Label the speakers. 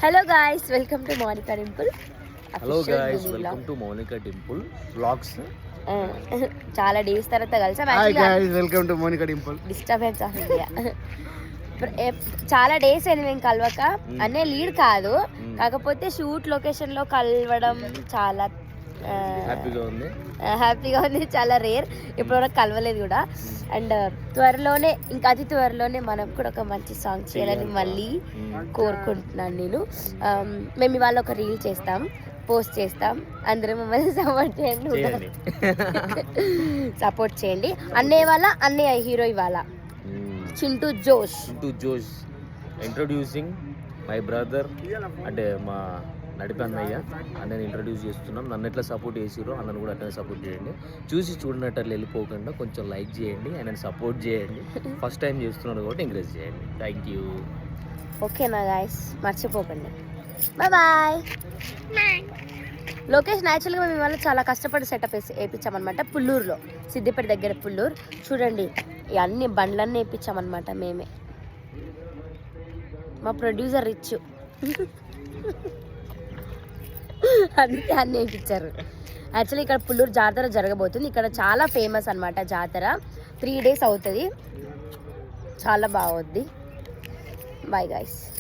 Speaker 1: Hello guys, welcome to Monika temple.
Speaker 2: Hello guys, welcome to Monika temple vlogs.
Speaker 1: చాలా days తర్వాత కలిసాం.
Speaker 2: Hi guys, welcome to Monika temple.
Speaker 1: Disturbance of India. చాలా days అయింది మేము కలవక. అనే లీడ్ కాదు, కాకపోతే షూట్ లొకేషన్ లో కలవడం చాలా హ్యాపీగా ఉంది. చాలా రేర్, ఇప్పటివరకు కలవలేదు కూడా. అండ్ త్వరలోనే, ఇంకా అతి త్వరలోనే మనం కూడా ఒక మంచి సాంగ్ చేయాలని మళ్ళీ కోరుకుంటున్నాను నేను. మేము ఇవాళ ఒక రీల్ చేస్తాం, పోస్ట్ చేస్తాం. అందరూ మమ్మల్ని సపోర్ట్ చేయండి, సపోర్ట్ చేయండి. అన్నయ్య హీరో ఇవాళ చింటూ జోష్.
Speaker 2: ఇంట్రొడ్యూసింగ్ మై బ్రదర్, అంటే మా నడిపి అన్నయ్యని ఇంట్రడ్యూస్ చేస్తున్నాం. నన్ను ఎట్లా సపోర్ట్ చేసిరో అన్నను కూడా అట్లనే సపోర్ట్ చేయండి. చూడనట్టు వెళ్ళిపోకుండా కొంచెం లైక్ చేయండి, ఆయనని సపోర్ట్ చేయండి. ఫస్ట్ టైం చేస్తున్నాడు కాబట్టి ఎంకరేజ్ చేయండి. Thank you.
Speaker 1: ఓకేనా గాయస్, మర్చిపోకండి. బాయ్. లొకేషన్ యాక్చువల్గా మేము వల్ల చాలా కష్టపడి సెటప్ వేయించామన్నమాట. పుల్లూరులో, సిద్దిపేట దగ్గర పుల్లూరు. చూడండి, అన్ని బండ్లన్నీ వేయించామన్నమాట మేమే. మా ప్రొడ్యూసర్ రిచ్, అందుకే అన్నీ వేయించారు. యాక్చువల్లీ ఇక్కడ పుల్లూరు జాతర జరగబోతుంది. ఇక్కడ చాలా ఫేమస్ అన్నమాట జాతర. 3 days అవుతుంది, చాలా బాగుంది. Bye guys.